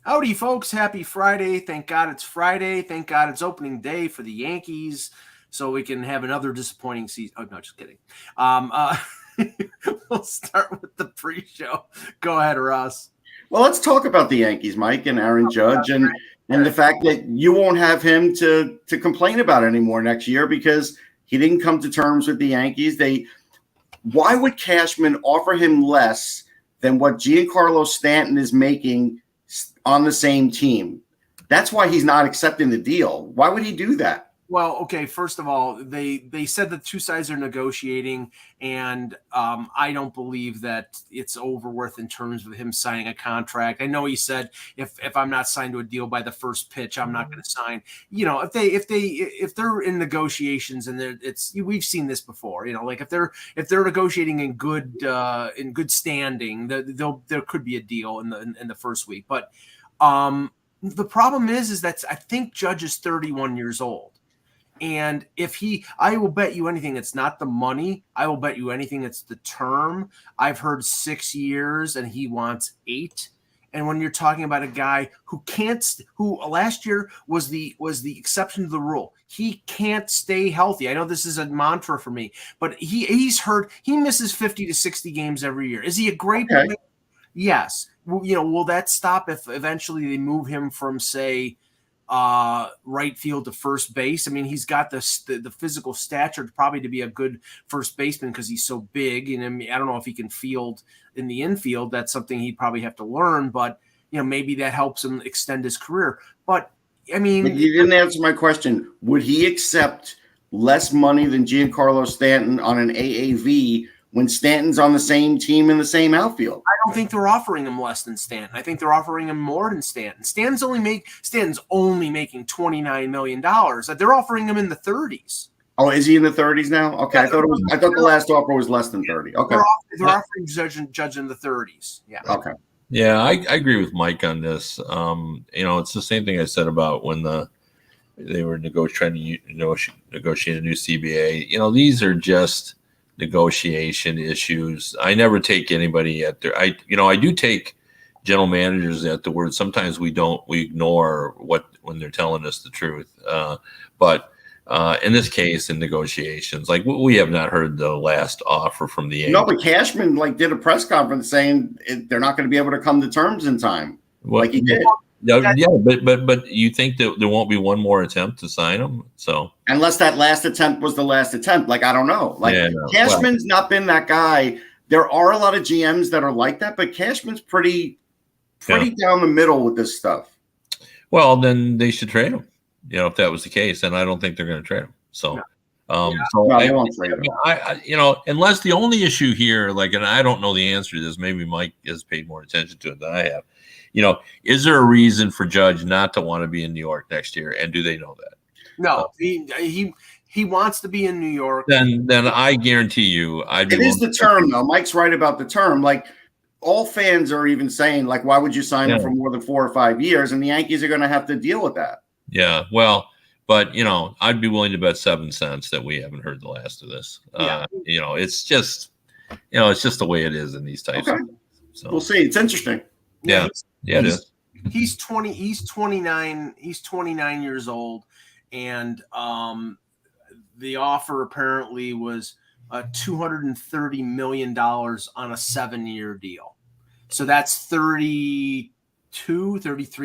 Howdy, folks. Happy Friday. Thank God it's Friday. Thank God it's opening day for the Yankees so we can have another disappointing season. Oh, no, just kidding. We'll start with the pre-show. Go ahead, Russ. Well, let's talk about the Yankees, Mike, and Aaron Judge, and the fact that you won't have him to complain about anymore next year because he didn't come to terms with the Yankees. Why would Cashman offer him less than what Giancarlo Stanton is making on the same team? That's why he's not accepting the deal. Why would he do that? Well, okay, first of all, they said the two sides are negotiating, and I don't believe that it's over with in terms of him signing a contract. I know he said if I'm not signed to a deal by the first pitch, I'm not going to sign. You know, if they're in negotiations and we've seen this before. You know, like if they're negotiating in good standing, there could be a deal in the first week. But the problem is that I think Judge is 31 years old. And I will bet you anything it's not the money. I will bet you anything it's the term. I've heard 6 years and he wants 8. And when you're talking about a guy who last year was the exception to the rule, he can't stay healthy. I know this is a mantra for me, but he's hurt. He misses 50 to 60 games every year. Is he a great player? Yes. You know, will that stop if eventually they move him from, say, right field to first base? I mean, he's got the physical stature probably to be a good first baseman because he's so big. And I mean, I don't know if he can field in the infield. That's something he'd probably have to learn. But you know, maybe that helps him extend his career. But I mean, you didn't answer my question. Would he accept less money than Giancarlo Stanton on an AAV when Stanton's on the same team in the same outfield? I don't think they're offering him less than Stanton. I think they're offering him more than Stanton. Stanton's only making $29 million. They're offering him in the 30s. Oh, is he in the 30s now? Okay, yeah, I thought the last offer was less than 30. Okay, they're offering Judge in the 30s. Yeah. Okay. Yeah, I agree with Mike on this. You know, it's the same thing I said about when they were trying to negotiate a new CBA. You know, these are just negotiation issues. I never take anybody at their. I do take general managers at the word. Sometimes we ignore when they're telling us the truth. But in this case, in negotiations, like we have not heard the last offer from the Yankees. No, but Cashman did a press conference saying they're not going to be able to come to terms in time, like he did. Yeah, but you think that there won't be one more attempt to sign him? So unless that last attempt was the last attempt, I don't know. Cashman's not been that guy. There are a lot of GMs that are like that, but Cashman's pretty down the middle with this stuff. Well, then they should trade him. You know, if that was the case, and I don't think they're going to trade him. So, they won't trade him. Unless the only issue here, and I don't know the answer to this. Maybe Mike has paid more attention to it than I have. You know, is there a reason for Judge not to want to be in New York next year? And do they know that? No, he wants to be in New York. Then I guarantee you, it is the term, though. Mike's right about the term. All fans are even saying, why would you sign him for more than 4 or 5 years? And the Yankees are going to have to deal with that. Yeah, well, but I'd be willing to bet 7 cents that we haven't heard the last of this. It's just, it's just the way it is in these types. Okay. Of things. So we'll see. It's interesting. Yeah, it is. He's 20. He's 29. He's 29 years old, and the offer apparently was $230 million on a 7-year deal. So that's $33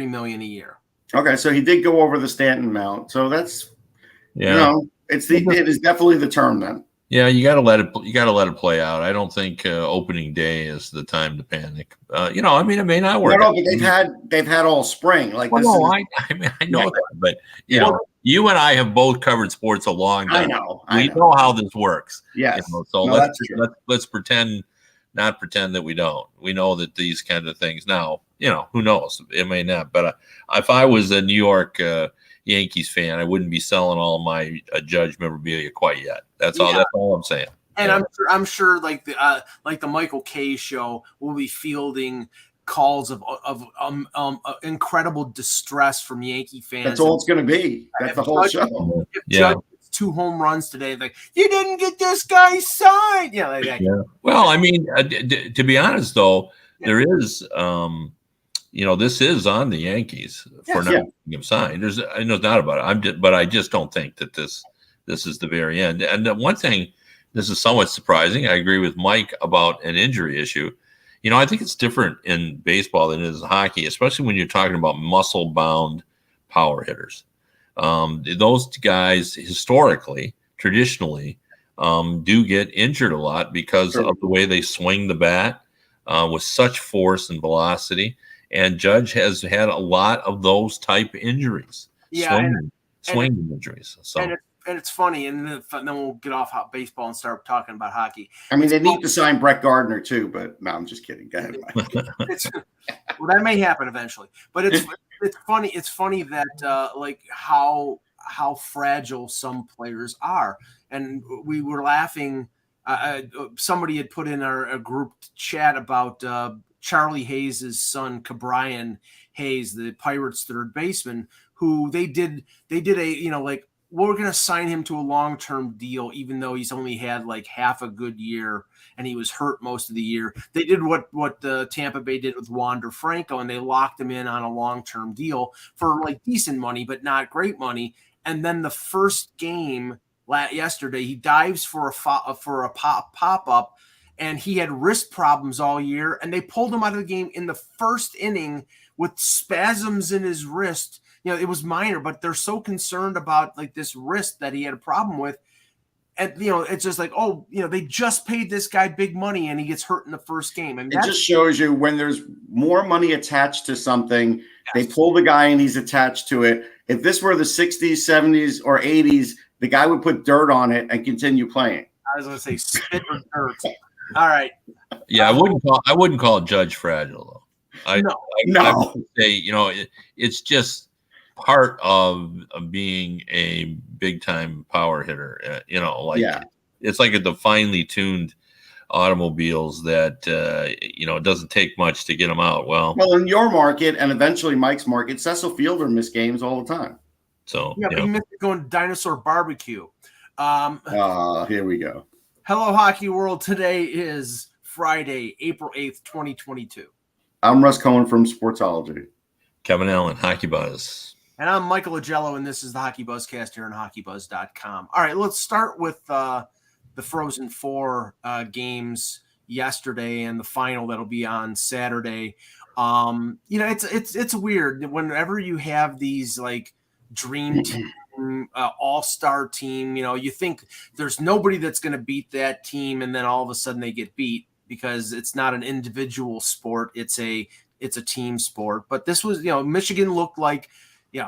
million a year. Okay, so he did go over the Stanton amount. So that's it is definitely the term then. Yeah, you got to let it play out. I don't think opening day is the time to panic. I mean, it may not work. No, but they've had all spring. I know that, but you and I have both covered sports a long time. I know how this works. Yes. So let's not pretend that we don't. We know that these kind of things now. Who knows? It may not. But if I was a New York Yankees fan, I wouldn't be selling all my Judge memorabilia quite yet. That's all. That's all I'm saying. And I'm sure like the Michael Kay show will be fielding calls of incredible distress from Yankee fans. That's all it's going to be. That's the whole show. If Judge gets 2 home runs today, you didn't get this guy signed. Yeah. Well, I mean, to be honest though, there is. this is on the Yankees for not getting him signed. There's no doubt about it. But I just don't think that this is the very end. And one thing, this is somewhat surprising. I agree with Mike about an injury issue. I think it's different in baseball than it is in hockey, especially when you're talking about muscle-bound power hitters. Those guys historically, traditionally, do get injured a lot because of the way they swing the bat with such force and velocity. And Judge has had a lot of those type injuries, swinging injuries. So. And it's funny, and then we'll get off baseball and start talking about hockey. I mean, they need to sign Brett Gardner too, but no, I'm just kidding. Go ahead, Mike. Well, that may happen eventually, but it's funny. It's funny that like how fragile some players are, and we were laughing. Somebody had put in a group chat about Charlie Hayes' son, Cabrian Hayes, the Pirates third baseman, who they did a we're going to sign him to a long-term deal, even though he's only had like half a good year and he was hurt most of the year. They did what Tampa Bay did with Wander Franco, and they locked him in on a long-term deal for like decent money, but not great money. And then the first game yesterday, he dives for a pop-up, and he had wrist problems all year, and they pulled him out of the game in the first inning with spasms in his wrist. It was minor, but they're so concerned about like this wrist that he had a problem with. And, it's just like, they just paid this guy big money and he gets hurt in the first game. And it just shows you when there's more money attached to something, they pull the guy and he's attached to it. If this were the 60s, 70s, or 80s, the guy would put dirt on it and continue playing. I was going to say spit or dirt. All right. Yeah, I wouldn't call Judge fragile though. I would say, it's just part of being a big time power hitter. It's like the finely tuned automobiles that it doesn't take much to get them out. Well, in your market and eventually Mike's market, Cecil Fielder missed games all the time. So but he missed going to dinosaur barbecue. Here we go. Hello, Hockey World. Today is Friday, April 8th, 2022. I'm Russ Cohen from Sportsology. Kevin Allen, Hockey Buzz. And I'm Michael Agello, and this is the HockeyBuzzcast here on HockeyBuzz.com. All right, let's start with the Frozen Four games yesterday and the final that'll be on Saturday. It's weird whenever you have these like dream team, all-star team. You think there's nobody that's going to beat that team, and then all of a sudden they get beat because it's not an individual sport; it's a team sport. But this was, Michigan looked like.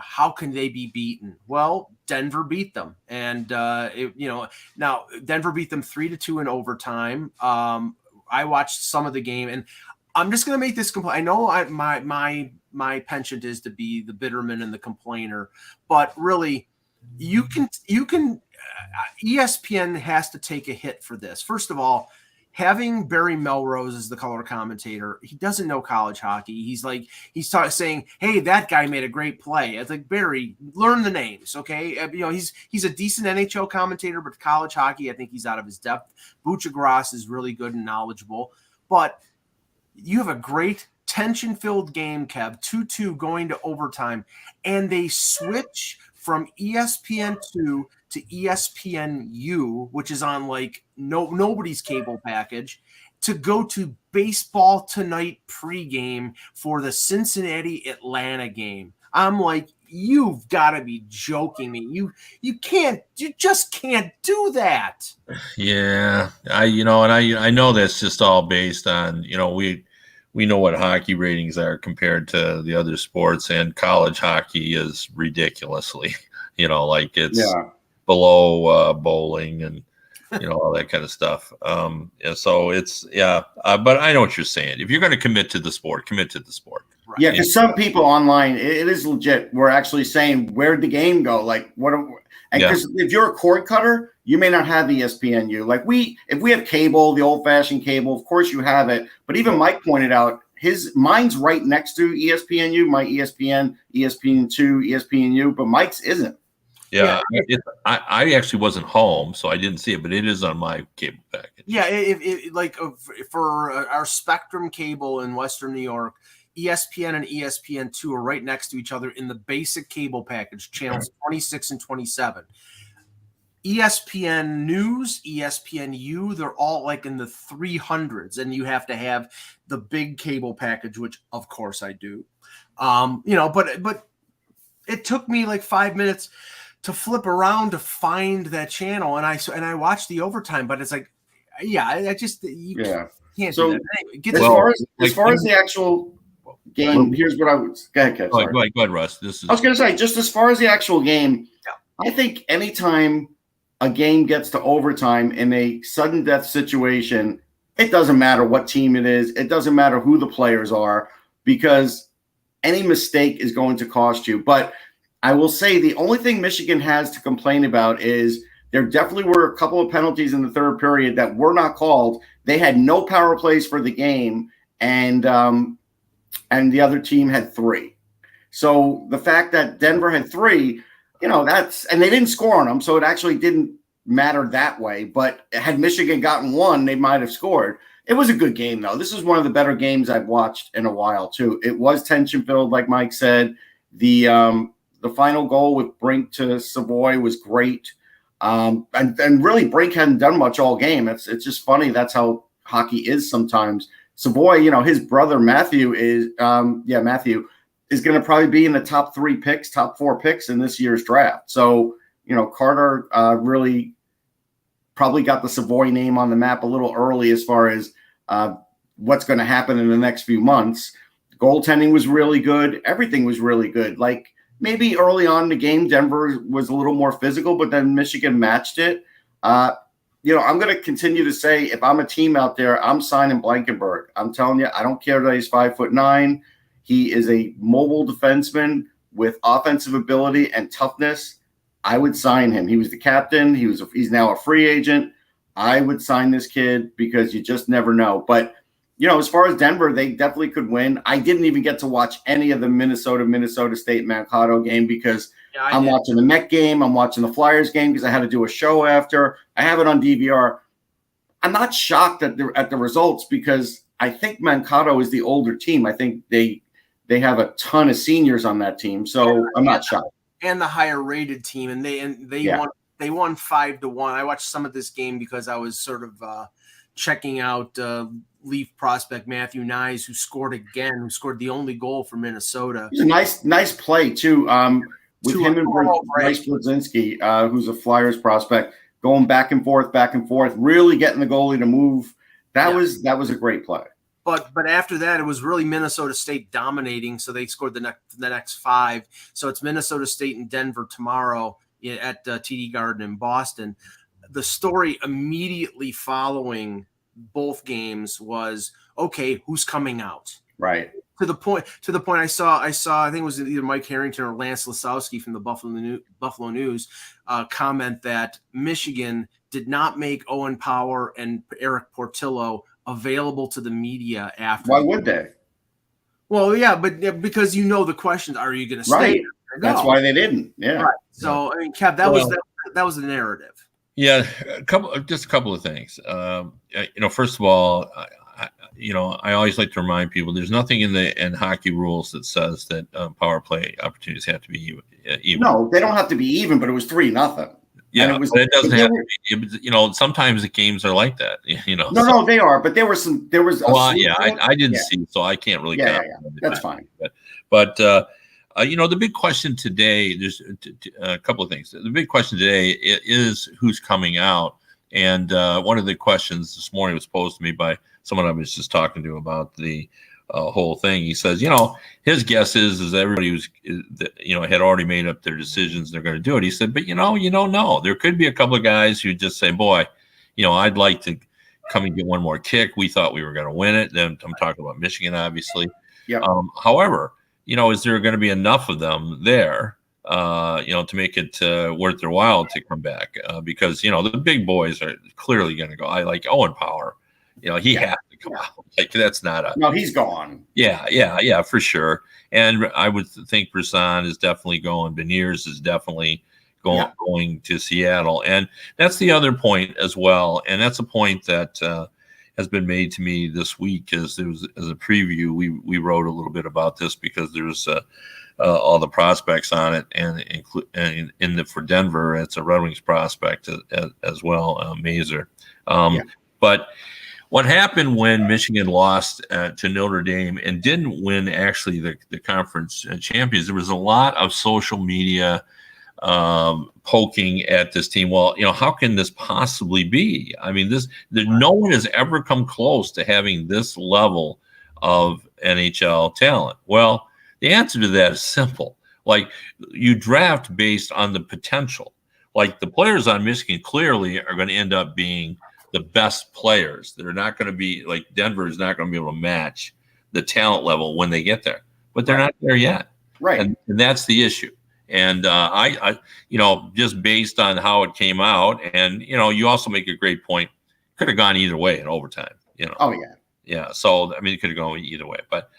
How can they be beaten? Well, Denver beat them. And, now Denver beat them 3-2 in overtime. I watched some of the game, and I'm just going to make this complaint. I know my penchant is to be the bitterman and the complainer, but really you can ESPN has to take a hit for this. First of all, having Barry Melrose as the color commentator, he doesn't know college hockey. He's saying, "Hey, that guy made a great play." It's like, Barry, learn the names, okay? He's a decent NHL commentator, but college hockey, I think he's out of his depth. Buchagras is really good and knowledgeable, but you have a great tension-filled game, Kev, 2-2 going to overtime, and they switch from ESPN2 to ESPNU, which is on like nobody's cable package, to go to Baseball Tonight pregame for the Cincinnati Atlanta game. I'm like, you've got to be joking me. You just can't do that. Yeah, I know that's just all based on, we know what hockey ratings are compared to the other sports, and college hockey is ridiculously, it's below bowling and all that kind of stuff. So it's but I know what you're saying. If you're going to commit to the sport, commit to the sport. Right. Yeah, because some people online, it is legit. We're actually saying, where'd the game go? Like, what? Because if you're a cord cutter, you may not have ESPNU. Like if we have cable, the old-fashioned cable, of course you have it. But even Mike pointed out, mine's right next to ESPNU, my ESPN, ESPN2, ESPNU, but Mike's isn't. Yeah, I actually wasn't home, so I didn't see it, but it is on my cable package. Yeah, for our Spectrum cable in Western New York, ESPN and ESPN2 are right next to each other in the basic cable package, channels 26 and 27. ESPN News, ESPNU, they're all like in the 300s, and you have to have the big cable package, which of course I do. But it took me like 5 minutes to flip around to find that channel, and I watched the overtime, but it's like, I just can't so do that. As far as the actual game, here's what I would go ahead, Kev, go ahead, Russ. I was going to say, just as far as the actual game, I think anytime a game gets to overtime in a sudden death situation, it doesn't matter what team it is. It doesn't matter who the players are, because any mistake is going to cost you. But I will say the only thing Michigan has to complain about is there definitely were a couple of penalties in the third period that were not called. They had no power plays for the game, and the other team had 3. So the fact that Denver had 3, and they didn't score on them, so it actually didn't matter that way. But had Michigan gotten 1, they might have scored. It was a good game, though. This is one of the better games I've watched in a while, too. It was tension-filled, like Mike said. The final goal with Brink to Savoy was great. And really, Brink hadn't done much all game. It's just funny. That's how hockey is sometimes. Savoy, his brother Matthew is going to probably be in the top 4 picks in this year's draft. So, Carter really probably got the Savoy name on the map a little early as far as what's going to happen in the next few months. Goaltending was really good. Everything was really good. Like, maybe early on in the game, Denver was a little more physical, but then Michigan matched it. I'm going to continue to say, if I'm a team out there, I'm signing Blankenberg. I'm telling you, I don't care that he's 5'9". He is a mobile defenseman with offensive ability and toughness. I would sign him. He was the captain. He's now a free agent. I would sign this kid because you just never know. But, as far as Denver, they definitely could win. I didn't even get to watch any of the Minnesota State Mankato game because I'm watching the Met game. I'm watching the Flyers game because I had to do a show after. I have it on DVR. I'm not shocked at the results because I think Mankato is the older team. I think they have a ton of seniors on that team, so I'm not shocked. And the higher rated team, and they won 5-1. I watched some of this game because I was sort of checking out Leaf prospect Matthew Nyes, who scored the only goal for Minnesota. It was a nice play too, with him and Bryce Brzezinski, who's a Flyers prospect, going back and forth, really getting the goalie to move. That was a great play. But after that, it was really Minnesota State dominating, so they scored the next 5. So it's Minnesota State and Denver tomorrow at TD Garden in Boston. The story immediately following both games was, okay, who's coming out? Right. To the point I saw I think it was either Mike Harrington or Lance Lasowski from the Buffalo News comment that Michigan did not make Owen Power and Eric Portillo available to the media after. Why would they? Well, yeah, but because the questions, are you going to stay? Right. That's why they didn't. Yeah. Right. So, I mean, Kev, that was the narrative. Yeah, a couple of things. First of all, I always like to remind people there's nothing in hockey rules that says that power play opportunities have to be even. No, they don't have to be even, but it was 3-0. Yeah, but it doesn't have to be. Sometimes the games are like that. No, they are. But there was. I didn't see, so I can't really. Yeah, that's fine. But the big question today, there's a couple of things. The big question today is who's coming out. And one of the questions this morning was posed to me by someone I was just talking to about the whole thing. He says, his guess is everybody had already made up their decisions. They're going to do it. He said, but you don't know. There could be a couple of guys who just say, boy, I'd like to come and get one more kick. We thought we were going to win it. Then I'm talking about Michigan, obviously. Yeah. However, is there going to be enough of them there, to make it worth their while to come back? Because, the big boys are clearly going to go. I like Owen Power. He has to come out. Like, that's not no, he's gone. Yeah, for sure. And I would think Brisson is definitely going. Beniers is definitely going to Seattle. And that's the other point as well. And that's a point that has been made to me this week as a preview. We wrote a little bit about this because there's all the prospects on it, and for Denver, it's a Red Wings prospect as well, Mazer. But what happened when Michigan lost to Notre Dame and didn't win actually the conference champions? There was a lot of social media poking at this team. Well, how can this possibly be? I mean, no one has ever come close to having this level of NHL talent. Well, the answer to that is simple. Like, you draft based on the potential. Like, the players on Michigan clearly are going to end up being the best players. They're not going to be like, Denver is not going to be able to match the talent level when they get there, but they're not there yet. Right. And that's the issue. And I just based on how it came out, and you also make a great point. Could have gone either way in overtime. Oh yeah. Yeah. So it could have gone either way, but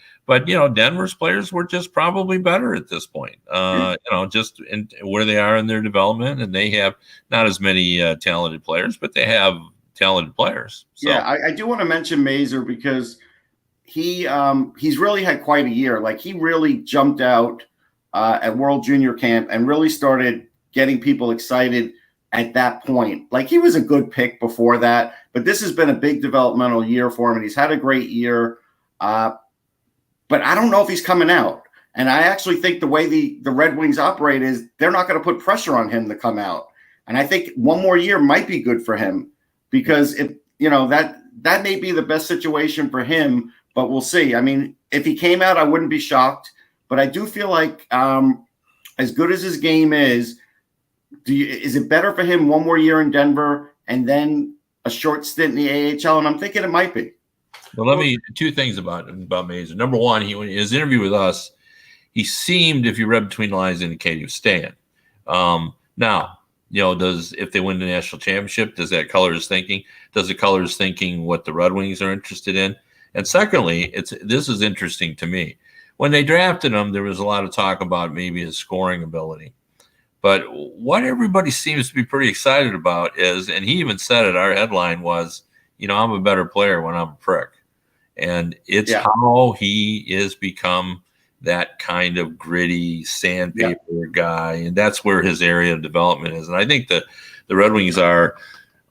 Denver's players were just probably better at this point. Just in where they are in their development, and they have not as many talented players, but they have talented players. So. Yeah, I do want to mention Mazer because he's really had quite a year. Like, he really jumped out at World Junior Camp and really started getting people excited at that point. Like, he was a good pick before that, but this has been a big developmental year for him, and he's had a great year. But I don't know if he's coming out. And I actually think the way the Red Wings operate is they're not going to put pressure on him to come out. And I think one more year might be good for him, because if that may be the best situation for him, but we'll see. I mean, if he came out, I wouldn't be shocked. But I do feel like as good as his game is it better for him one more year in Denver and then a short stint in the AHL? And I'm thinking it might be. Well, two things about Mazer. Number one, in his interview with us, he seemed, if you read between the lines, indicate he was staying. Now, if they win the national championship, does that color his thinking? Does it color his thinking what the Red Wings are interested in? And secondly, this is interesting to me. When they drafted him, there was a lot of talk about maybe his scoring ability. But what everybody seems to be pretty excited about is, and he even said it, our headline was, I'm a better player when I'm a prick. And it's how he is become that kind of gritty sandpaper guy. And that's where his area of development is. And I think the Red Wings are,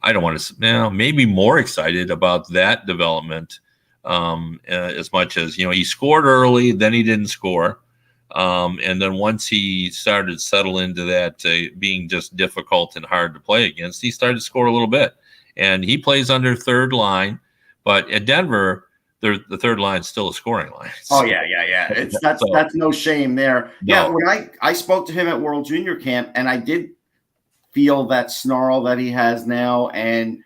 I don't want to, maybe more excited about that development as much as, he scored early, then he didn't score. And then once he started to settle into that being just difficult and hard to play against, he started to score a little bit. And he plays under third line. But at Denver, the third line is still a scoring line. Oh yeah. That's no shame there. No. Yeah, when I spoke to him at World Junior Camp, and I did feel that snarl that he has now, and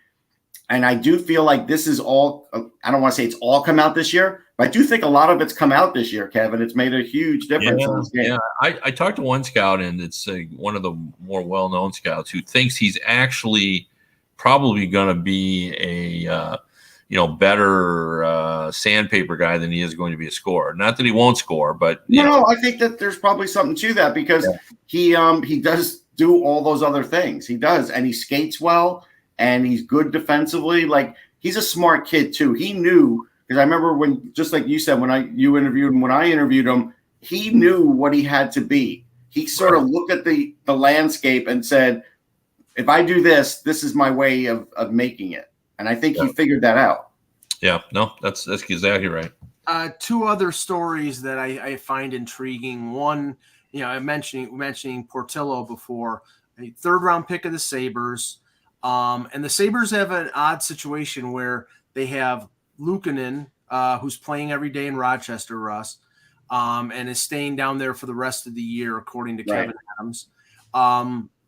I do feel like this is all. I don't want to say it's all come out this year, but I do think a lot of it's come out this year, Kevin. It's made a huge difference in this game. Yeah, I talked to one scout, and it's one of the more well-known scouts who thinks he's actually probably going to be a better sandpaper guy than he is going to be a scorer. Not that he won't score, but I think that there's probably something to that, because he does do all those other things. He does, and he skates well, and he's good defensively. Like, he's a smart kid too. He knew, because I remember when, just like you said, you interviewed him, when I interviewed him, he knew what he had to be. He sort of looked at the landscape and said, if I do this, this is my way of making it. And I think he figured that out. Yeah, no, that's exactly right. Two other stories that I find intriguing. One, I'm mentioning Portillo before, a third-round pick of the Sabres. And the Sabres have an odd situation where they have Luukkonen, who's playing every day in Rochester, Russ, and is staying down there for the rest of the year, according to Kevin Adams.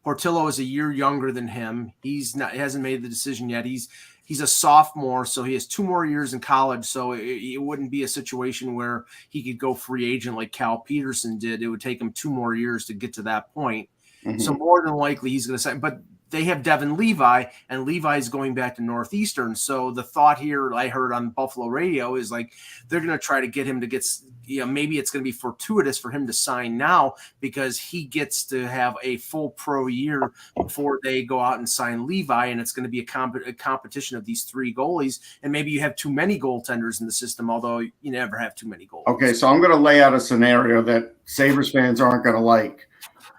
Portillo is a year younger than him. He hasn't made the decision yet. He's a sophomore, so he has 2 more years in college. So it wouldn't be a situation where he could go free agent like Cal Peterson did. It would take him 2 more years to get to that point. Mm-hmm. So more than likely he's going to sign. But they have Devin Levi, and Levi's going back to Northeastern. So the thought here I heard on Buffalo radio is like they're going to try to get him to get, maybe it's going to be fortuitous for him to sign now because he gets to have a full pro year before they go out and sign Levi, and it's going to be a competition of these three goalies. And maybe you have too many goaltenders in the system, although you never have too many goalies. Okay, so I'm going to lay out a scenario that Sabres fans aren't going to like.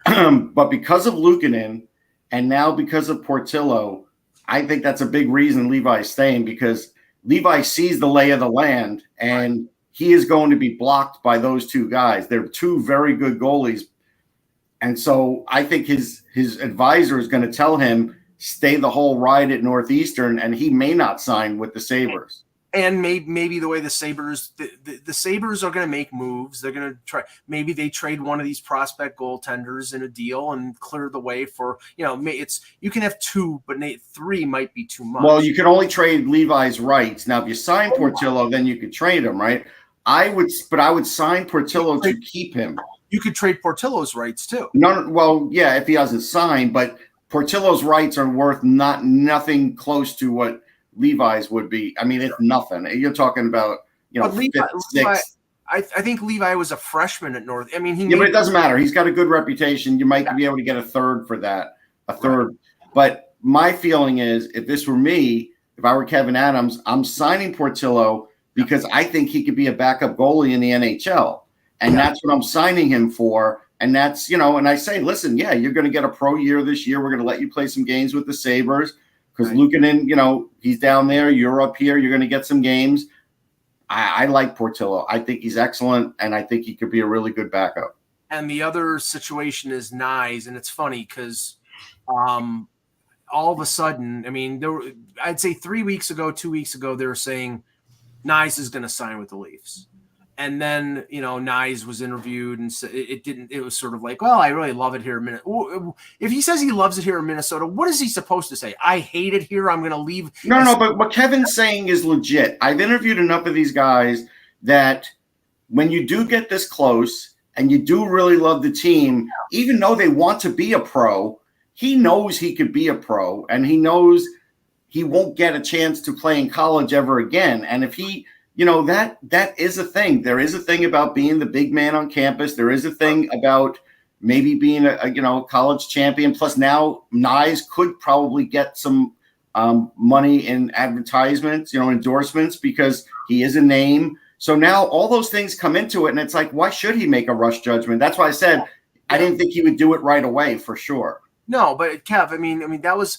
But because of Luukkonen, and now because of Portillo, I think that's a big reason Levi's staying, because Levi sees the lay of the land, and he is going to be blocked by those two guys. They're two very good goalies. And so I think his advisor is going to tell him, stay the whole ride at Northeastern, and he may not sign with the Sabres. And maybe the way the Sabres, the Sabres are going to make moves. They're going to try. Maybe they trade one of these prospect goaltenders in a deal and clear the way for, it's, you can have two, but three might be too much. Well, you can only trade Levi's rights. Now, if you sign Portillo, then you could trade him, right? I would sign Portillo to keep him. You could trade Portillo's rights too. No, well, yeah, if he doesn't sign, but Portillo's rights are worth nothing close to what Levi's would be. I mean, it's nothing. You're talking about, Levi, I think Levi was a freshman at North. I mean, but it doesn't matter. He's got a good reputation. You might be able to get a third for that, Right. But my feeling is, if this were me, if I were Kevin Adams, I'm signing Portillo because I think he could be a backup goalie in the NHL. And that's what I'm signing him for. And that's, and I say, listen, you're going to get a pro year this year. We're going to let you play some games with the Sabres. Because Luukkonen, he's down there. You're up here. You're going to get some games. I like Portillo. I think he's excellent, and I think he could be a really good backup. And the other situation is Nyes, and it's funny because all of a sudden, I mean, I'd say 2 weeks ago, they were saying Nyes is going to sign with the Leafs. And then, Nyes was interviewed and it was sort of like, well, I really love it here in Minnesota. If he says he loves it here in Minnesota, what is he supposed to say? I hate it here. I'm going to leave. No, but what Kevin's saying is legit. I've interviewed enough of these guys that when you do get this close and you do really love the team, even though they want to be a pro, he knows he could be a pro, and he knows he won't get a chance to play in college ever again. And if he – that is a thing. There is a thing about being the big man on campus. There is a thing about maybe being a college champion. Plus now Nyes could probably get some money in advertisements, endorsements, because he is a name. So now all those things come into it, and it's like, why should he make a rush judgment? That's why I said I didn't think he would do it right away for sure. No, but Kev, I mean, that was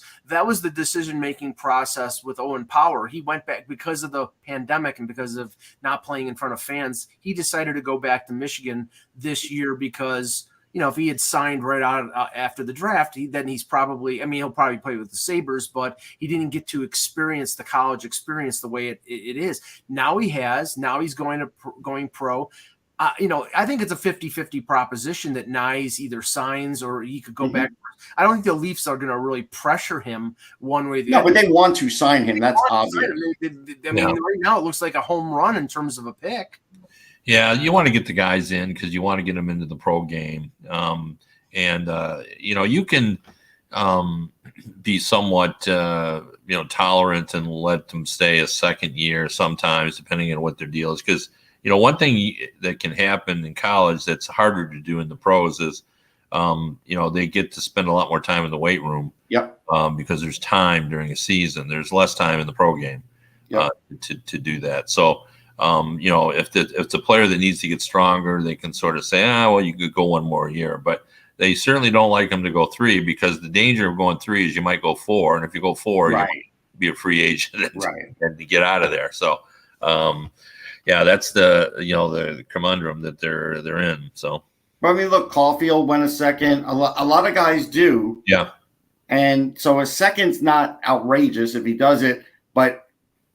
the decision-making process with Owen Power. He went back because of the pandemic and because of not playing in front of fans. He decided to go back to Michigan this year because, if he had signed right out after the draft, he'll probably play with the Sabres, but he didn't get to experience the college experience the way it is. Now he has. Now he's going pro. I think it's a 50-50 proposition that Nyes either signs or he could go back. I don't think the Leafs are going to really pressure him one way or the other. No, but they want to sign him. That's obvious. Right now it looks like a home run in terms of a pick. Yeah, you want to get the guys in because you want to get them into the pro game. You can be somewhat, tolerant and let them stay a second year sometimes, depending on what their deal is. Because one thing that can happen in college that's harder to do in the pros is, they get to spend a lot more time in the weight room. Yep. Because there's time during a season. There's less time in the pro game to do that. So, if it's a player that needs to get stronger, they can sort of say, you could go one more year. But they certainly don't like them to go 3 because the danger of going 3 is you might go 4. And if you go 4, you might be a free agent and to get out of there. So, that's the conundrum that they're in. So, I mean, look, Caulfield went a second. A lot of guys do. Yeah. And so a second's not outrageous if he does it, but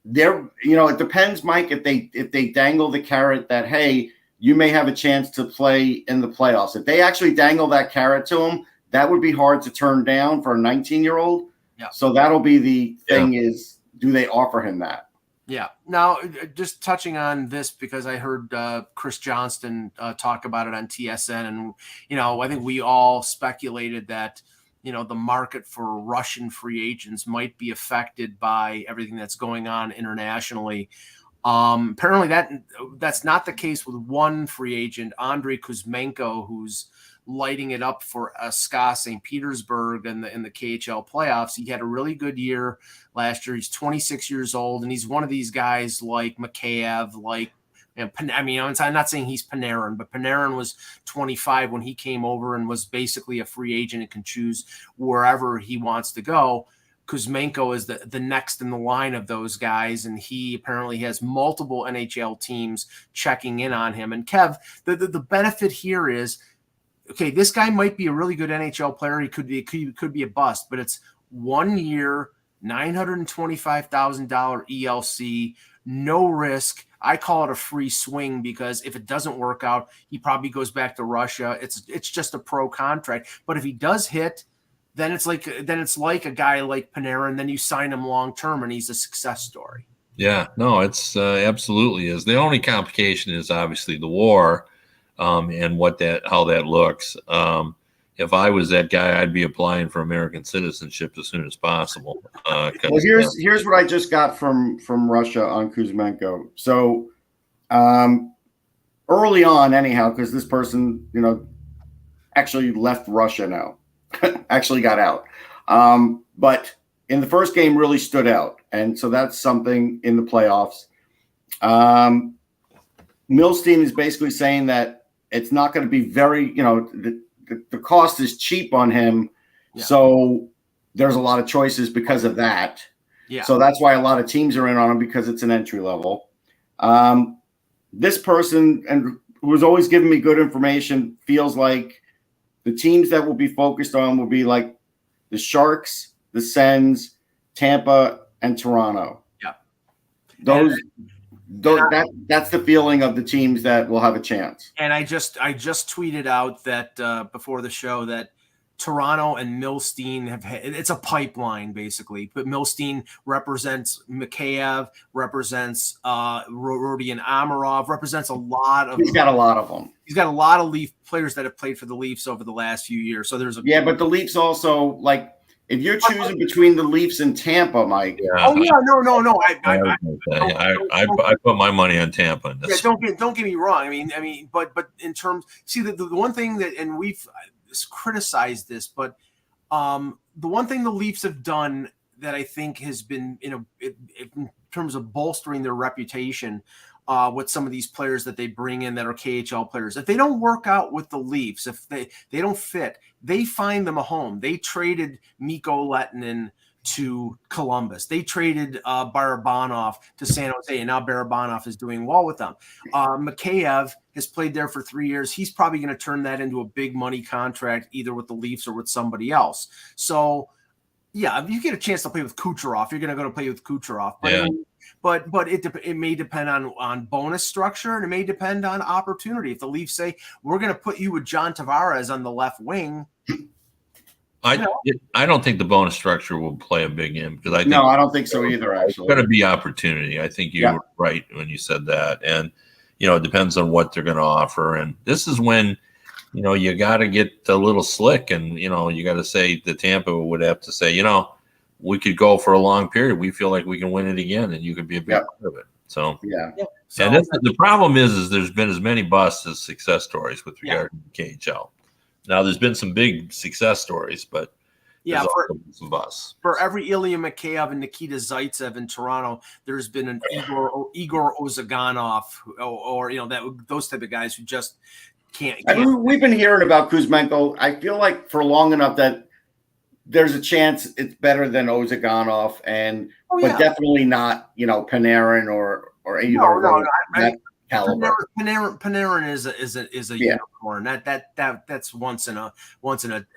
it depends, Mike, if they dangle the carrot that, hey, you may have a chance to play in the playoffs. If they actually dangle that carrot to him, that would be hard to turn down for a 19-year-old. Yeah. So that'll be the thing is, do they offer him that? Yeah. Now, just touching on this because I heard Chris Johnston talk about it on TSN, and I think we all speculated that the market for Russian free agents might be affected by everything that's going on internationally. Apparently that's not the case with one free agent, Andrei Kuzmenko, who's lighting it up for SKA St. Petersburg in the KHL playoffs. He had a really good year last year. He's 26 years old, and he's one of these guys like Mikheyev, like, I'm not saying he's Panarin, but Panarin was 25 when he came over and was basically a free agent and can choose wherever he wants to go. Kuzmenko is the next in the line of those guys, and he apparently has multiple NHL teams checking in on him. And Kev, the benefit here is, okay, this guy might be a really good NHL player. He could be a bust, but it's 1 year, $925,000 ELC, no risk. I call it a free swing because if it doesn't work out, he probably goes back to Russia. It's just a pro contract. But if he does hit, then it's like a guy like Panarin. Then you sign him long term, and he's a success story. Yeah, no, it's absolutely is. The only complication is obviously the war, and how that looks. If I was that guy, I'd be applying for American citizenship as soon as possible. Well, here's what I just got from Russia on Kuzmenko. So early on, anyhow, because this person, actually left Russia now, actually got out. But in the first game, really stood out, and so that's something in the playoffs. Milstein is basically saying that it's not going to be very, the cost is cheap on him. Yeah. So there's a lot of choices because of that. Yeah. So that's why a lot of teams are in on him, because it's an entry level. This person, and who was always giving me good information, feels like the teams that will be focused on will be like the Sharks, the Sens, Tampa, and Toronto. Yeah. That's the feeling of the teams that will have a chance. And I just tweeted out that before the show that Toronto and Milstein it's a pipeline basically, but Milstein represents Mikheyev, represents Rodion Amirov, represents a lot of. He's got a lot of them. He's got a lot of Leaf players that have played for the Leafs over the last few years. So there's but the Leafs also, like, if you're choosing between the Leafs and Tampa, Mike. Yeah. Oh yeah, no. I put my money on Tampa. In this. Yeah, don't get me wrong. I mean, but in terms, see the one thing that, and we've criticized this, but the one thing the Leafs have done that I think has been, in terms of bolstering their reputation with some of these players that they bring in that are KHL players. If they don't work out with the Leafs, if they don't fit, they find them a home. They traded Mikko Lehtinen to Columbus. They traded Barabanov to San Jose, and now Barabanov is doing well with them. Mikheyev has played there for 3 years. He's probably going to turn that into a big money contract, either with the Leafs or with somebody else. So, yeah, if you get a chance to play with Kucherov, you're going to go to play with Kucherov. But yeah. But it may depend on bonus structure, and it may depend on opportunity. If the Leafs say, we're going to put you with John Tavares on the left wing, I don't think the bonus structure will play a big in, because I don't think so either. Actually, it's going to be opportunity. I think you were right when you said that, and it depends on what they're going to offer. And this is when you got to get a little slick, and you got to say the Tampa would have to say, we could go for a long period. We feel like we can win it again, and you could be a big part of it. So So, and the problem is there's been as many busts as success stories with regard to the KHL. Now, there's been some big success stories, but there's also been some busts. For every Ilya Mikheyev and Nikita Zaitsev in Toronto, there's been an Igor Ozaganov, or those type of guys who just can't. We've been hearing about Kuzmenko. I feel like for long enough that there's a chance it's better than Ozaganov, but definitely not Panarin or either that caliber. Panarin is a unicorn. That's once in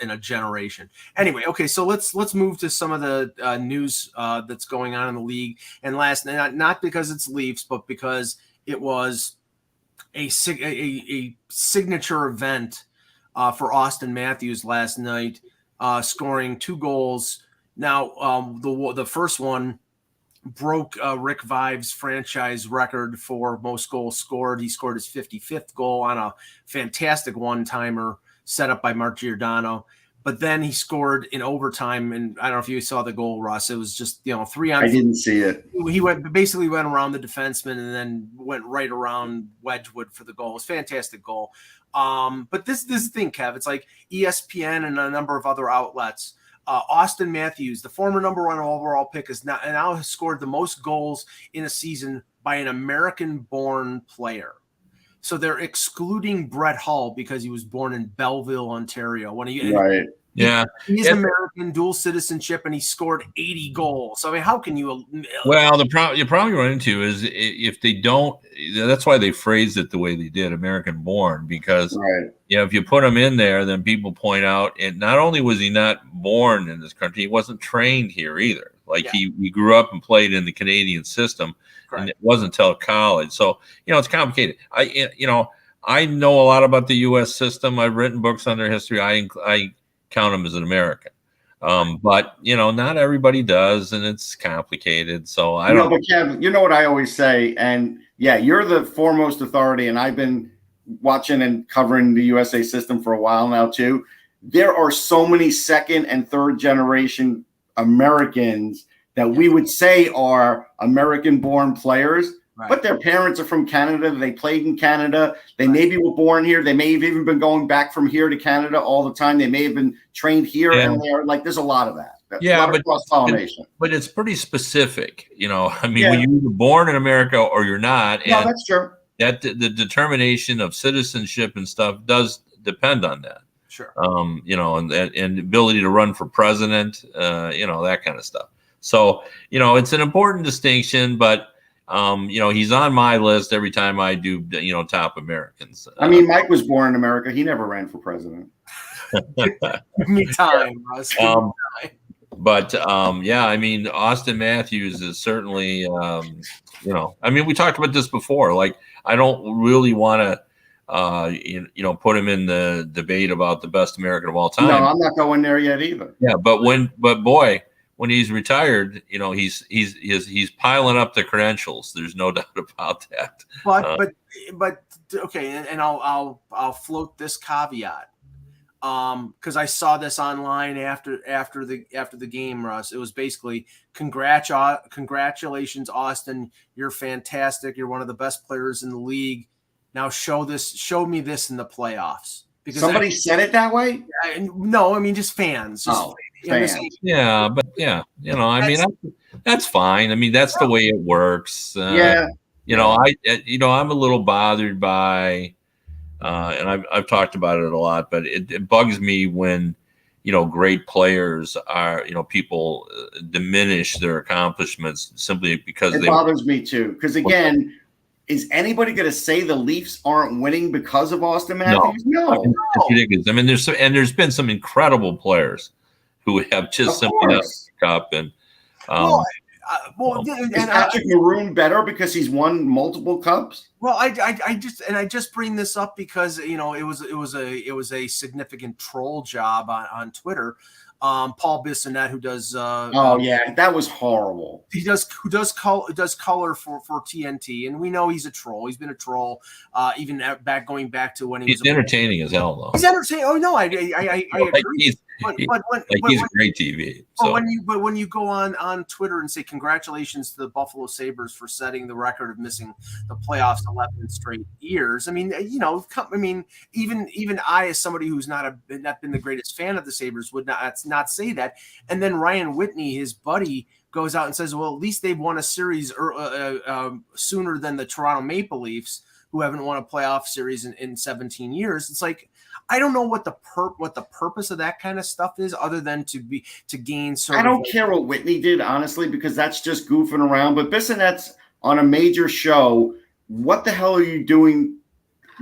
a generation. Anyway, okay, so let's move to some of the news that's going on in the league. And last night, not because it's Leafs, but because it was a signature event for Austin Matthews last night, scoring 2 goals. Now, the first one broke Rick Vive's franchise record for most goals scored. He scored his 55th goal on a fantastic one-timer set up by Mark Giordano. but then he scored in overtime. And I don't know if you saw the goal, Russ. It was just 3 on. I didn't see it. He went around the defenseman and then went right around Wedgwood for the goal. It was a fantastic goal. But this thing, Kev, it's like ESPN and a number of other outlets. Austin Matthews, the former number 1 overall pick, now has scored the most goals in a season by an American-born player. So they're excluding Brett Hull because he was born in Belleville, Ontario. Right. Yeah. He's American, dual citizenship, and he scored 80 goals. So, I mean, how can you? Well, the problem you probably run into is if they don't. That's why they phrased it the way they did, American born, because if you put him in there, then people point out, and not only was he not born in this country, he wasn't trained here either. Like he grew up and played in the Canadian system, and it wasn't until college. So it's complicated. I know a lot about the U.S. system. I've written books on their history. I count him as an American. But not everybody does, and it's complicated. So I don't know. But Kev, you know what I always say, and you're the foremost authority, and I've been watching and covering the USA system for a while now too. There are so many second and third generation Americans that we would say are American-born players. Right. But their parents are from Canada. They played in Canada. They maybe were born here. They may have even been going back from here to Canada all the time. They may have been trained here and there. Like, there's a lot of that. But cross-pollination. But it's pretty specific. I mean, when you're born in America or you're not. Yeah, that's true. That the determination of citizenship and stuff does depend on that. Sure. And ability to run for president, that kind of stuff. So, it's an important distinction, but he's on my list every time I do, top Americans. I mean, Mike was born in America. He never ran for president. Give me time, Russ. But I mean, Austin Matthews is certainly, I mean, we talked about this before. Like, I don't really want to, put him in the debate about the best American of all time. No, I'm not going there yet either. Yeah, but boy, when he's retired, he's piling up the credentials. There's no doubt about that. But okay, and I'll float this caveat. Because I saw this online after the game, Russ. It was basically congratulations, Austin. You're fantastic. You're one of the best players in the league. Now show me this in the playoffs. Because somebody said it that way? No, I mean just fans. Fans. Yeah, but I mean that's fine. I mean that's the way it works. I'm a little bothered by. And I've talked about it a lot, but it bugs me when, great players are, people diminish their accomplishments simply because it bothers me too. Because again, is anybody going to say the Leafs aren't winning because of Austin Matthews? No. I mean, it's ridiculous. I mean, there's been some incredible players who have just simply not picked up and. Is Patrick Maroon better because he's won multiple cups? Well, I just bring this up because it was a significant troll job on Twitter. Paul Bissonnette, who does that was horrible. He does color for TNT, and we know he's a troll. He's been a troll even going back to when he's entertaining as hell though. He's entertaining. Oh no, I agree. He's great TV. So. When you go on Twitter and say congratulations to the Buffalo Sabres for setting the record of missing the playoffs 11 straight years, I mean, even I, as somebody who's not been the greatest fan of the Sabres, would not say that. And then Ryan Whitney, his buddy, goes out and says, well, at least they've won a series sooner than the Toronto Maple Leafs, who haven't won a playoff series in 17 years. It's like, I don't know what the purpose of that kind of stuff is, other than to gain. I don't care what Whitney did, honestly, because that's just goofing around. But Bissonnette's on a major show. What the hell are you doing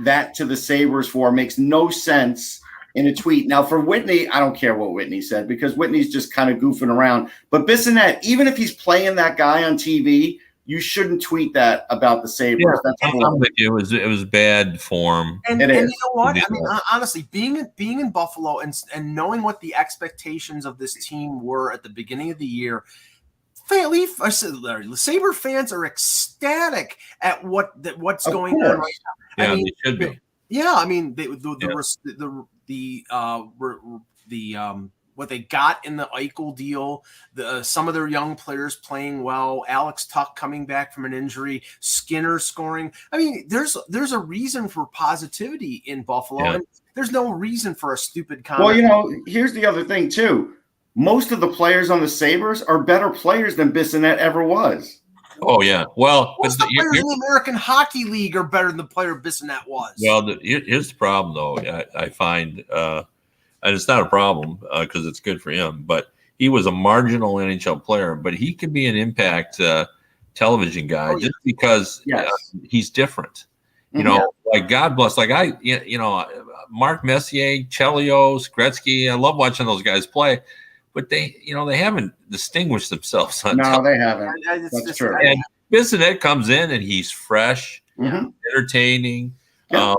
that to the Sabres for? Makes no sense in a tweet. Now, for Whitney, I don't care what Whitney said because Whitney's just kind of goofing around. But Bissonnette, even if he's playing that guy on TV, you shouldn't tweet that about the Sabres. Yeah, I'm with you. It was bad form. And you know what? I mean, honestly, being in Buffalo and knowing what the expectations of this team were at the beginning of the year, Sabre fans are ecstatic at what's going on right now. Yeah, they should be. Yeah, I mean, what they got in the Eichel deal, some of their young players playing well, Alex Tuck coming back from an injury, Skinner scoring. I mean, there's a reason for positivity in Buffalo, and there's no reason for a stupid comment. Well, here's the other thing too. Most of the players on the Sabres are better players than Bissonnette ever was. Oh yeah, well, most of the players in the American Hockey League are better than the player Bissonnette was. Well, here's the problem, though. I find, and it's not a problem because it's good for him. But he was a marginal NHL player, but he can be an impact television guy just because he's different. You know, like God bless. Like Mark Messier, Chelios, Gretzky. I love watching those guys play. But they haven't distinguished themselves. No, they haven't. That's true. And Bissonnette comes in and he's fresh, entertaining. Yeah.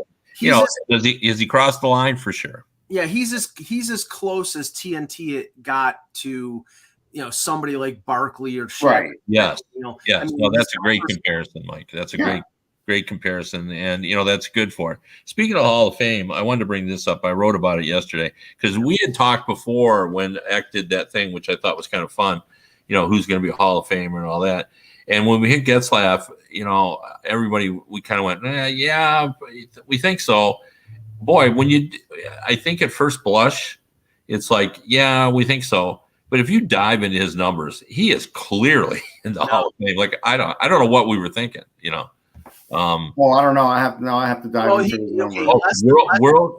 Does he cross the line for sure? Yeah, he's as close as TNT got to, somebody like Barkley or Shea. Right. Yes. Yes. I mean, well, that's a great comparison, Mike. That's a great comparison, and that's good for it. Speaking of Hall of Fame, I wanted to bring this up. I wrote about it yesterday because we had talked before when Eck did that thing, which I thought was kind of fun. Who's going to be a Hall of Famer and all that. And when we hit Getzlaf, everybody, we kind of went, yeah, we think so. Boy, I think at first blush, it's like, yeah, we think so. But if you dive into his numbers, he is clearly in the Hall of Fame. Like I don't know what we were thinking. Well, I don't know. I have to dive into his numbers.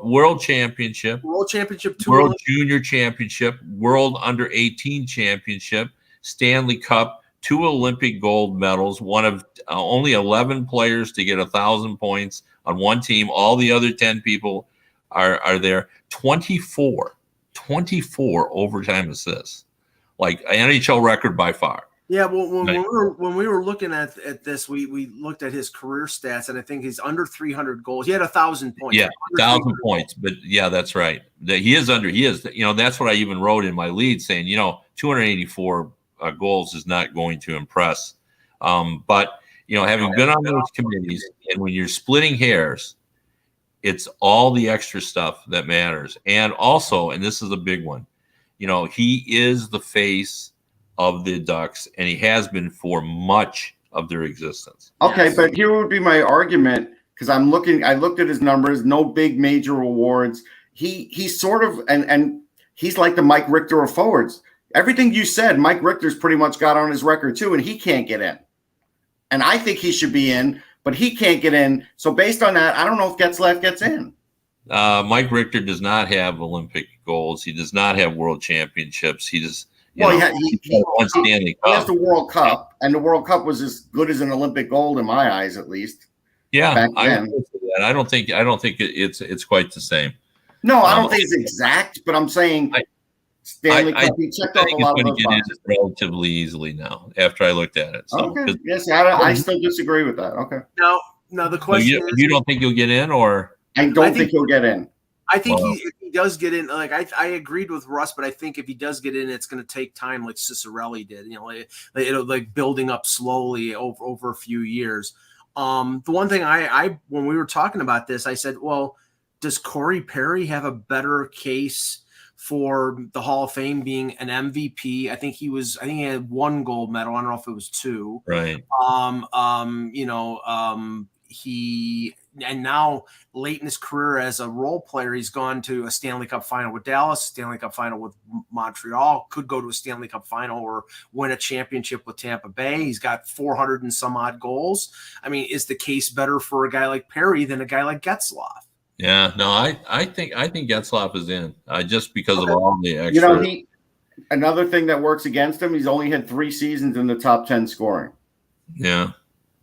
World championship, world championship, world junior championship, world under 18 championship, Stanley Cup, 2 Olympic gold medals, one of only 11 players to get 1,000 points on one team. All the other 10 people are there. 24 overtime assists, like an NHL record by far. Yeah, well, when we were looking at this, we looked at his career stats, and I think he's under 300 goals. He had 1,000 points. Yeah, 1,000 points. But yeah, that's right. He is. That's what I even wrote in my lead, saying 284 goals is not going to impress. But having been on those committees, and when you're splitting hairs, it's all the extra stuff that matters. And also, and this is a big one, he is the face of the Ducks, and he has been for much of their existence. Okay, but here would be my argument, because I looked at his numbers, no big major awards. He's sort of and he's like the Mike Richter of forwards. Everything you said, Mike Richter's pretty much got on his record too, and he can't get in. And I think he should be in, but he can't get in. So based on that, I don't know if Getzlaf gets in. Mike Richter does not have Olympic goals. He does not have world championships. He just he has the World Cup, and the World Cup was as good as an Olympic gold in my eyes, at least. Yeah, I don't think it's quite the same. No, I don't think it's exact, but I'm saying Stanley Cup. He checked off a lot of those boxes relatively easily now. After I looked at it, so, okay. Yes, I still disagree with that. Okay. Now the question is, you don't think you'll get in, or I think he'll get in. I think if he does get in, like I agreed with Russ, but I think if he does get in, it's going to take time, like Cicerelli did. Like building up slowly over a few years. The one thing I when we were talking about this, I said, well, does Corey Perry have a better case for the Hall of Fame being an MVP? I think he had 1 gold medal. I don't know if it was 2. Right. And now late in his career as a role player, he's gone to a Stanley Cup final with Dallas, Stanley Cup final with Montreal, could go to a Stanley Cup final or win a championship with Tampa Bay. He's got 400 and some odd goals. I mean, is the case better for a guy like Perry than a guy like Getzlaf? Yeah, no, I think Getzlaf is in just because of all the extra. Another thing that works against him, he's only had 3 seasons in the top 10 scoring. Yeah.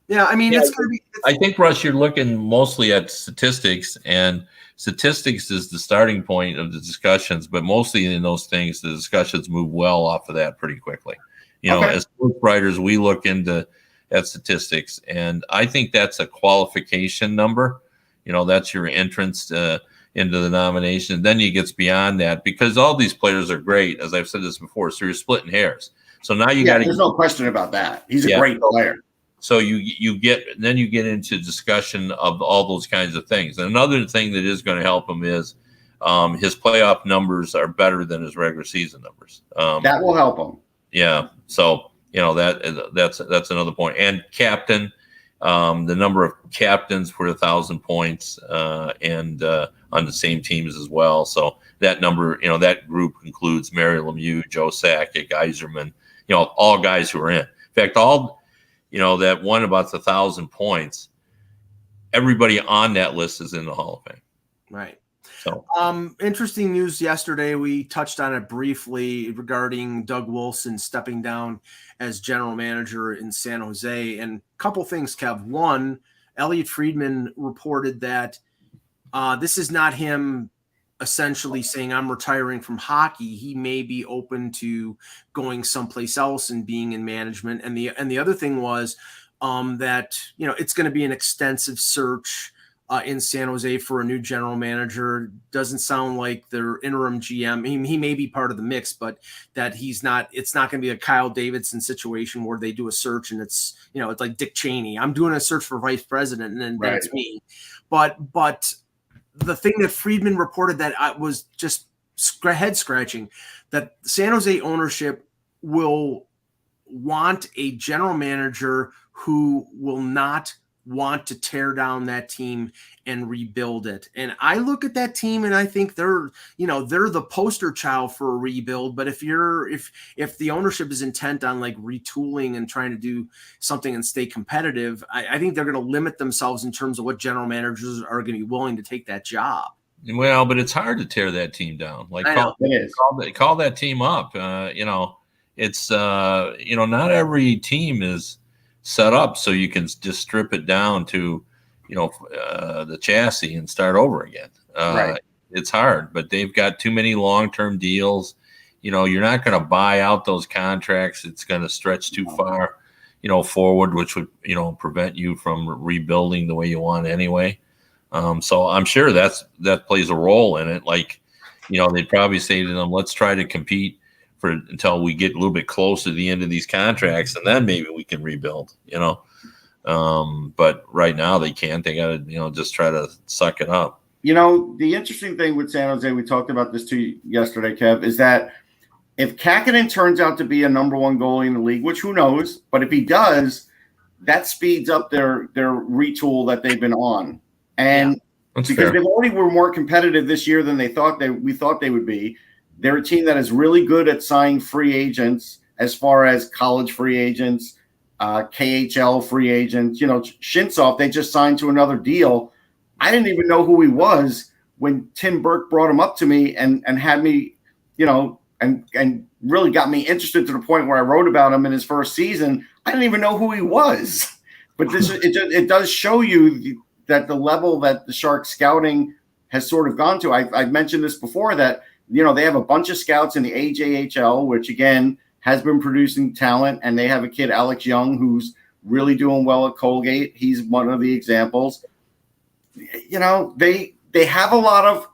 Yeah, I mean, it's going to be. I think, Russ, you're looking mostly at statistics, and statistics is the starting point of the discussions. But mostly in those things, the discussions move well off of that pretty quickly. As sports writers, we look at statistics, and I think that's a qualification number. That's your entrance into the nomination. Then you get beyond that because all these players are great, as I've said this before. So you're splitting hairs. So now you got to. There's no question about that. He's a great player. So you get into discussion of all those kinds of things. And another thing that is going to help him is his playoff numbers are better than his regular season numbers. That will help him. Yeah. So that's another point. And captain, the number of captains for 1,000 points, and on the same teams as well. So that number, that group includes Mary Lemieux, Joe Sakic, Yzerman, all guys who are in. In fact, that one about the 1,000 points, everybody on that list is in the Hall of Fame. Right. So, interesting news yesterday. We touched on it briefly regarding Doug Wilson stepping down as general manager in San Jose. And a couple things, Kev. One, Elliot Friedman reported that this is not him essentially saying I'm retiring from hockey. He may be open to going someplace else and being in management. And the other thing was that it's going to be an extensive search in San Jose for a new general manager. Doesn't sound like their interim GM. He may be part of the mix, but that it's not going to be a Kyle Davidson situation where they do a search and it's like Dick Cheney. I'm doing a search for vice president and then it's me. But the thing that Friedman reported that was just head scratching, that San Jose ownership will want a general manager who will not want to tear down that team and rebuild it. And I look at that team and I think they're the poster child for a rebuild. But if the ownership is intent on like retooling and trying to do something and stay competitive, I think they're going to limit themselves in terms of what general managers are going to be willing to take that job. Well, but it's hard to tear that team down. Like call that team up. It's not every team is set up so you can just strip it down to, the chassis and start over again. It's hard, but they've got too many long-term deals. You're not going to buy out those contracts. It's going to stretch too far, forward, which would, prevent you from rebuilding the way you want anyway. So I'm sure that plays a role in it. Like, they'd probably say to them, let's try to compete until we get a little bit close to the end of these contracts, and then maybe we can rebuild, but right now they can't. They got to, just try to suck it up. The interesting thing with San Jose, we talked about this too yesterday, Kev, is that if Kakinen turns out to be a number one goalie in the league, which who knows, but if he does, that speeds up their retool that they've been on. And because fair. They already were more competitive this year than we thought they would be. They're a team that is really good at signing free agents as far as college free agents, KHL free agents. Shintsov, they just signed to another deal. I didn't even know who he was when Tim Burke brought him up to me and had me, and really got me interested to the point where I wrote about him in his first season. I didn't even know who he was. But it does show you that the level that the Sharks scouting has sort of gone to. I've mentioned this before that they have a bunch of scouts in the AJHL, which again has been producing talent, and they have a kid, Alex Young, who's really doing well at Colgate. He's one of the examples. They have a lot of.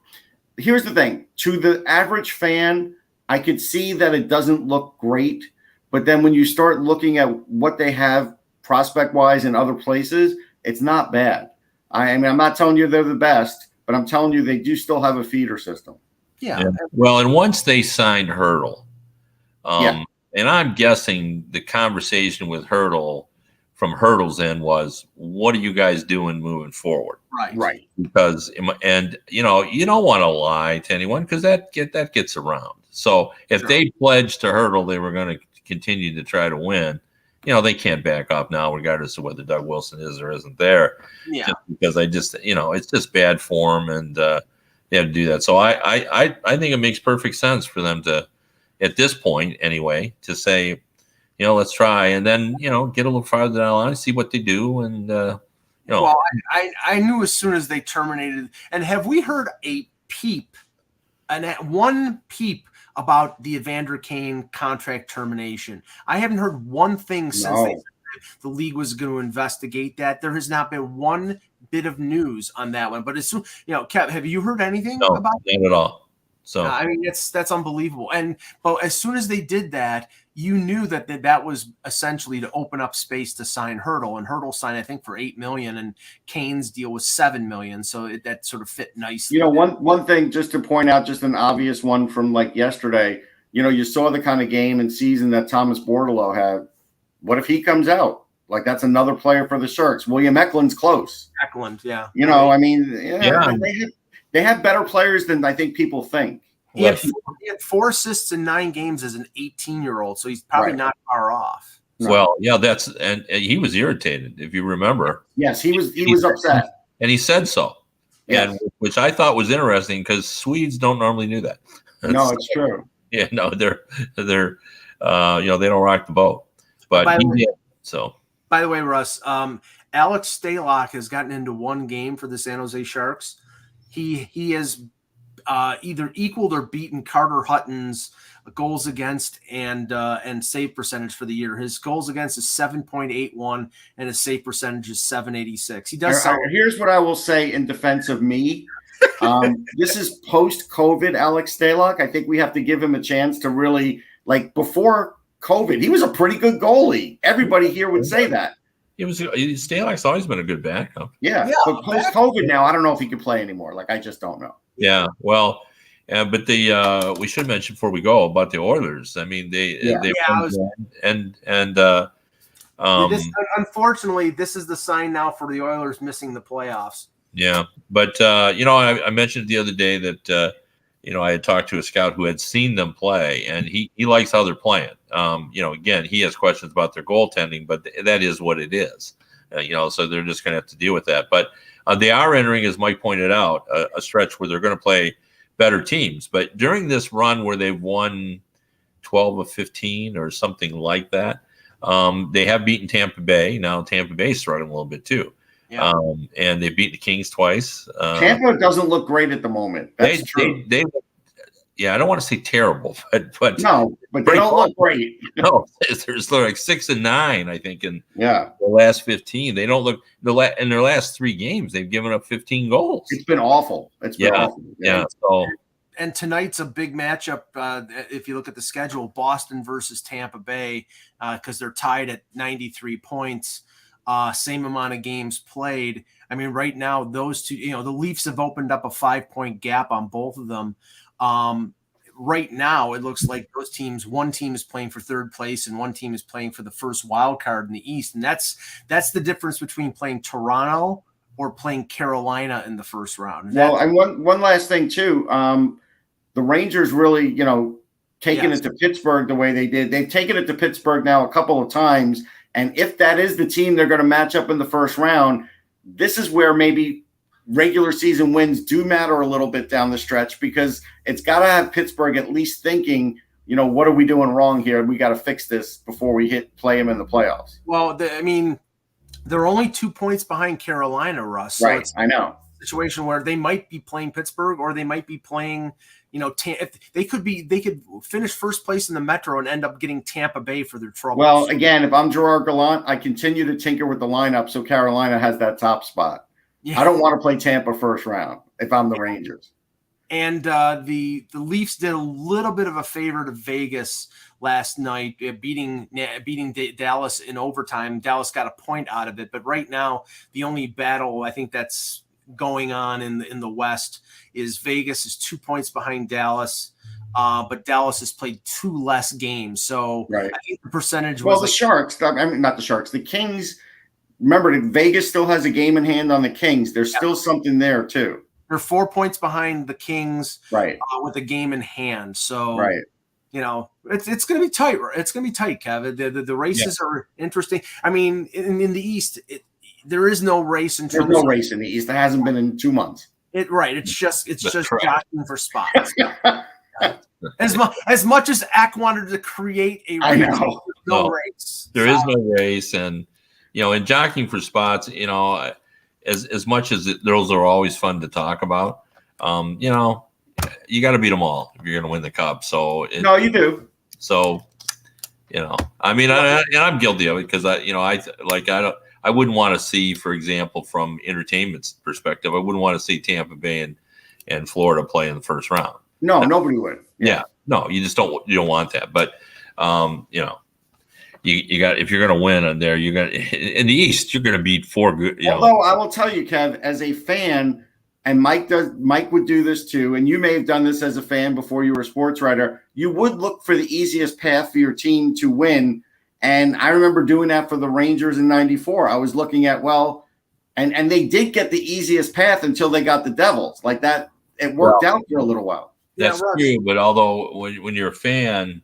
Here's the thing: to the average fan, I could see that it doesn't look great, but then when you start looking at what they have prospect-wise in other places, it's not bad. I mean, I'm not telling you they're the best, but I'm telling you they do still have a feeder system. Yeah. Well, and once they signed Hurdle, and I'm guessing the conversation with Hurdle from Hurdle's end was, what are you guys doing moving forward? Right. Because, and you don't want to lie to anyone because that gets around. So if they pledged to Hurdle they were going to continue to try to win, they can't back off now, regardless of whether Doug Wilson is or isn't there. Yeah. Just because it's just bad form, and they have to do that. So I think it makes perfect sense for them to, at this point anyway, to say, let's try, and then get a little farther down the line, see what they do, and Well, I knew as soon as they terminated. And have we heard a peep, one peep about the Evander Kane contract termination? I haven't heard one thing since they said the league was going to investigate that. There has not been one bit of news on that one. But as soon, Kev, have you heard anything about that at all? So I mean, that's unbelievable. But as soon as they did that, you knew that was essentially to open up space to sign Hurdle, and Hurdle signed, I think, for $8 million, and Kane's deal was $7 million. So that sort of fit nicely. One thing just to point out, just an obvious one from like yesterday. You saw the kind of game and season that Thomas Bordeleau had. What if he comes out? Like, that's another player for the Sharks. William Eklund's close. Eklund, yeah. I mean, they have better players than I think people think. He had 4 assists in 9 games as an 18-year-old, so he's probably not far off. No. Well, yeah, and he was irritated, if you remember. Yes, he was upset. And he said so. Yes. And which I thought was interesting because Swedes don't normally do that. No, it's true. Yeah, no, they're they don't rock the boat. But he did. So by the way, Russ, Alex Stalock has gotten into 1 game for the San Jose Sharks. He has either equaled or beaten Carter Hutton's goals against and save percentage for the year. His goals against is 7.81 and his save percentage is 786. He does. Here's what I will say in defense of me. This is post-COVID Alex Stalock. I think we have to give him a chance to really, like, before COVID, he was a pretty good goalie. Everybody here would say that. Stalock's always been a good backup. Yeah, but post-COVID now, I don't know if he can play anymore. Like, I just don't know. Yeah, well, but we should mention before we go about the Oilers. I mean, unfortunately, this is the sign now for the Oilers missing the playoffs. Yeah, but I mentioned the other day that I had talked to a scout who had seen them play, and he likes how they're playing. Again, he has questions about their goaltending, but that is what it is. So they're just going to have to deal with that. But they are entering, as Mike pointed out, a stretch where they're going to play better teams. But during this run where they've won 12 of 15 or something like that, they have beaten Tampa Bay. Now Tampa Bay's struggling a little bit too. Yeah. And they've beaten the Kings twice. Tampa doesn't look great at the moment. That's true. I don't want to say terrible, but no, but they don't look great. No, there's like 6 and 9, I think, in the last 15. They don't look in their last 3 games. They've given up 15 goals. It's been awful. It's been awful. Yeah. So. And tonight's a big matchup. If you look at the schedule, Boston versus Tampa Bay, because they're tied at 93 points. Same amount of games played. I mean, right now, those two, the Leafs have opened up a 5-point gap on both of them. Right now, it looks like those teams, one team is playing for 3rd place and one team is playing for the first wild card in the East. And that's the difference between playing Toronto or playing Carolina in the first round. And one last thing, too. The Rangers really, taking it to Pittsburgh the way they did. They've taken it to Pittsburgh now a couple of times. And if that is the team they're going to match up in the first round, this is where maybe regular season wins do matter a little bit down the stretch, because it's got to have Pittsburgh at least thinking, what are we doing wrong here? We got to fix this before we play them in the playoffs. Well, they're only 2 points behind Carolina, Russ. So right, I know. A situation where they might be playing Pittsburgh or they might be playing – if they could finish first place in the Metro and end up getting Tampa Bay for their trouble. Well, again, if I'm Gerard Gallant, I continue to tinker with the lineup so Carolina has that top spot. Yeah. I don't want to play Tampa first round if I'm the Rangers. And the Leafs did a little bit of a favor to Vegas last night, beating Dallas in overtime. Dallas got a point out of it, but right now the only battle I think that's going on in the West is Vegas is 2 points behind Dallas, but Dallas has played 2 less games. So I think the percentage was the Sharks. Not the Sharks. The Kings. Remember, Vegas still has a game in hand on the Kings. There's still something there too. They're 4 points behind the Kings, with a game in hand. So it's going to be tight. It's going to be tight, Kevin. The races are interesting. I mean, in the East, there is no race in terms. There's no race in the East. There hasn't been in 2 months. It's just jockeying for spots. As much as Ack wanted to create a race, no race. There is no race, and in jockeying for spots, as much as those are always fun to talk about, you got to beat them all if you're going to win the cup. So you do. So I'm guilty of it because I wouldn't want to see, for example, from entertainment's perspective, I wouldn't want to see Tampa Bay and Florida play in the first round. No, nobody would. Yeah. No, you don't want that. But you know, you got, if you're going to win on there, you're going to, in the East, you're going to beat 4 good. Although I will tell you, Kev, as a fan, and Mike would do this too, and you may have done this as a fan before you were a sports writer, you would look for the easiest path for your team to win. And I remember doing that for the Rangers in '94. I was looking at, well, and they did get the easiest path until they got the Devils. Like that, it worked out for a little while. That's true, but although when you're a fan,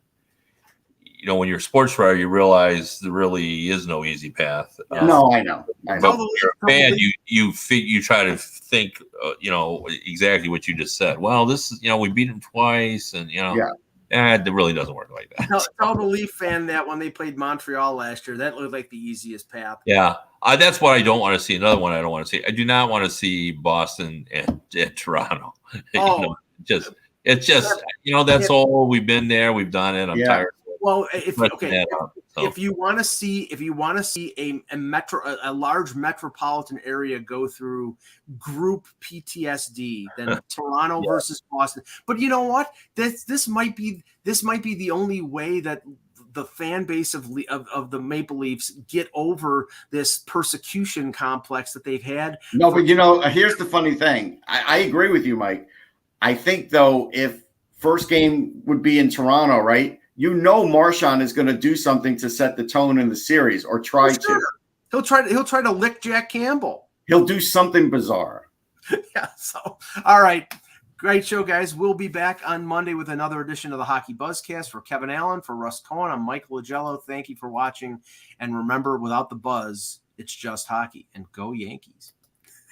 you know, when you're a sports writer, you realize there really is no easy path. No, I know. But when you're a fan, you try to think, you know, exactly what you just said. Well, this is, you know, we beat them twice, and you know, it really doesn't work like that. Tell the Leaf fan that when they played Montreal last year, that looked like the easiest path. Yeah, that's what I don't want to see. Another one I don't want to see. I do not want to see Boston and Toronto. Oh, you know, it's just you know, that's all. We've been there, we've done it. I'm tired. Well, if you want to see a large metropolitan area go through group PTSD, then Toronto versus Boston. But you know what? This might be the only way that the fan base of the Maple Leafs get over this persecution complex that they've had. No, but you know, here's the funny thing. I agree with you, Mike. I think though, if first game would be in Toronto, right? You know, Marchand is going to do something to set the tone in the series, or try to. He'll try to lick Jack Campbell. He'll do something bizarre. Yeah. So, all right. Great show, guys. We'll be back on Monday with another edition of the Hockey Buzzcast. For Kevin Allen, for Russ Cohen, I'm Mike Lagello. Thank you for watching. And remember, without the buzz, it's just hockey. And go Yankees.